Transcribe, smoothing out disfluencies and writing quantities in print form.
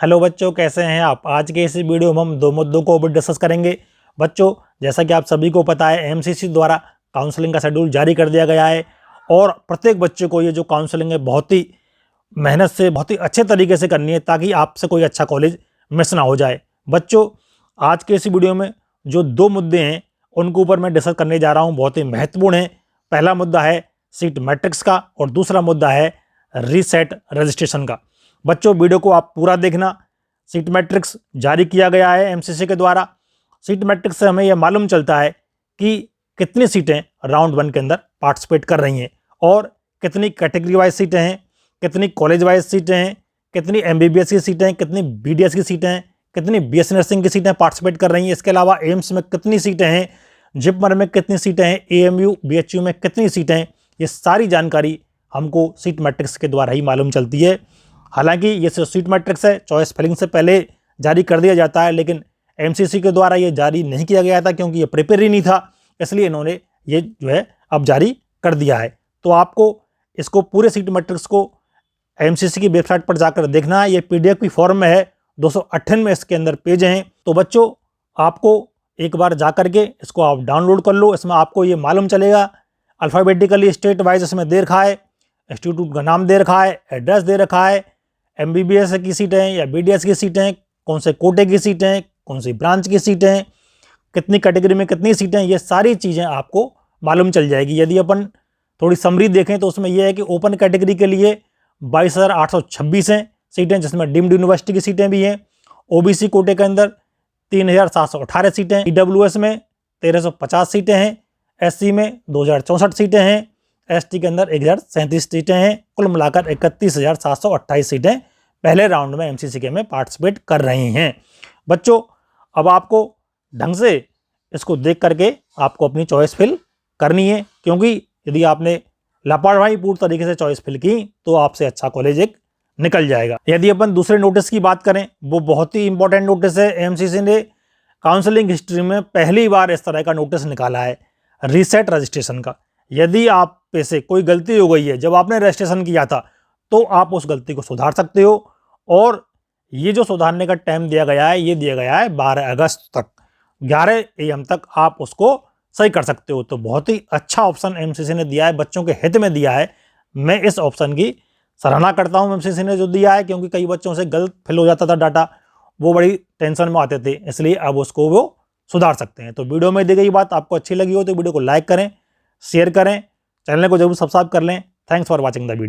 Hello बच्चों, कैसे हैं आप। आज के इस वीडियो में हम दो मुद्दों को डिस्कस करेंगे। बच्चों, जैसा कि आप सभी को पता है, एमसीसी द्वारा काउंसलिंग का शेड्यूल जारी कर दिया गया है और प्रत्येक बच्चे को ये जो काउंसलिंग है बहुत ही मेहनत से, बहुत ही अच्छे तरीके से करनी है ताकि आपसे कोई अच्छा कॉलेज मिस ना हो जाए। बच्चों, आज के इस वीडियो में जो दो मुद्दे हैं उनके ऊपर मैं डिस्कस करने जा रहा हूँ, बहुत ही महत्वपूर्ण है। पहला मुद्दा है सीट मैट्रिक्स का और दूसरा मुद्दा है रीसेट रजिस्ट्रेशन का। बच्चों, वीडियो को आप पूरा देखना। सीट मैट्रिक्स जारी किया गया है एमसीसी के द्वारा। सीट मैट्रिक्स से हमें यह मालूम चलता है कि कितनी सीटें राउंड 1 के अंदर पार्टिसिपेट कर रही हैं और कितनी कैटेगरी वाइज सीटें हैं, कितनी कॉलेज वाइज सीटें हैं, कितनी एमबीबीएस की सीटें हैं, कितनी बीडीएस की सीटें हैं, कितनी बीएससी नर्सिंग की सीटें पार्टिसिपेट कर रही हैं। इसके अलावा एम्स में कितनी सीटें हैं, जिपमर में कितनी सीटें हैं, एएमयू बीएचयू में कितनी सीटें हैं, ये सारी जानकारी हमको सीट मैट्रिक्स के द्वारा ही मालूम चलती है। हालांकि ये सीट मैट्रिक्स है, चॉइस फिलिंग से पहले जारी कर दिया जाता है, लेकिन एमसीसी के द्वारा ये जारी नहीं किया गया था क्योंकि ये प्रिपेयर ही नहीं था, इसलिए इन्होंने ये जो है अब जारी कर दिया है। तो आपको इसको पूरे सीट मैट्रिक्स को एमसीसी की वेबसाइट पर जाकर देखना है। ये पीडीएफ की फॉर्म में है, 298 में इसके अंदर पेज हैं। तो बच्चों, आपको एक बार जा करके इसको आप डाउनलोड कर लो। इसमें आपको ये मालूम चलेगा अल्फ़ाबेटिकली स्टेट वाइज इसमें दे रखा है, इंस्टीट्यूट का नाम दे रखा है, एड्रेस दे रखा है, एमबीबीएस की सीटें हैं या बीडीएस की सीटें हैं, कौन से कोटे की सीटें हैं, कौन सी ब्रांच की सीटें हैं, कितनी कैटेगरी में कितनी सीटें हैं, ये सारी चीज़ें आपको मालूम चल जाएगी। यदि अपन थोड़ी समरी देखें तो उसमें यह है कि ओपन कैटेगरी के लिए 22,826 हैं सीटें, जिसमें डीम्ड यूनिवर्सिटी की सीटें भी हैं। ओबीसी कोटे के अंदर 3,718 सीटें, ईडब्ल्यूएस में 1,350 सीटें हैं, एससी में 2,064 सीटें हैं, एसटी के अंदर 1,037 सीटें हैं। कुल मिलाकर 31,728 सीटें पहले राउंड में एमसीसी के में पार्टिसिपेट कर रही हैं। बच्चों, अब आपको ढंग से इसको देख करके आपको अपनी चॉइस फिल करनी है, क्योंकि यदि आपने लापरवाही पूर्ण तरीके से चॉइस फिल की तो आपसे अच्छा कॉलेज एक निकल जाएगा। यदि अपन दूसरे नोटिस की बात करें, वो बहुत ही इंपॉर्टेंट नोटिस है। एमसीसी ने काउंसलिंग हिस्ट्री में पहली बार इस तरह का नोटिस निकाला है, रीसेट रजिस्ट्रेशन का। यदि आप पे से कोई गलती हो गई है जब आपने रजिस्ट्रेशन किया था, तो आप उस गलती को सुधार सकते हो। और ये जो सुधारने का टाइम दिया गया है, ये दिया गया है 12 अगस्त तक, 11 AM तक आप उसको सही कर सकते हो। तो बहुत ही अच्छा ऑप्शन एमसीसी ने दिया है, बच्चों के हित में दिया है। मैं इस ऑप्शन की सराहना करता हूँ एमसीसी ने जो दिया है, क्योंकि कई बच्चों से गलत फिल हो जाता था डाटा, वो बड़ी टेंशन में आते थे, इसलिए अब उसको वो सुधार सकते हैं। तो वीडियो में दी गई बात आपको अच्छी लगी हो तो वीडियो को लाइक करें, शेयर करें, चैनल को जरूर सब्सक्राइब कर लें। Thanks for watching the video.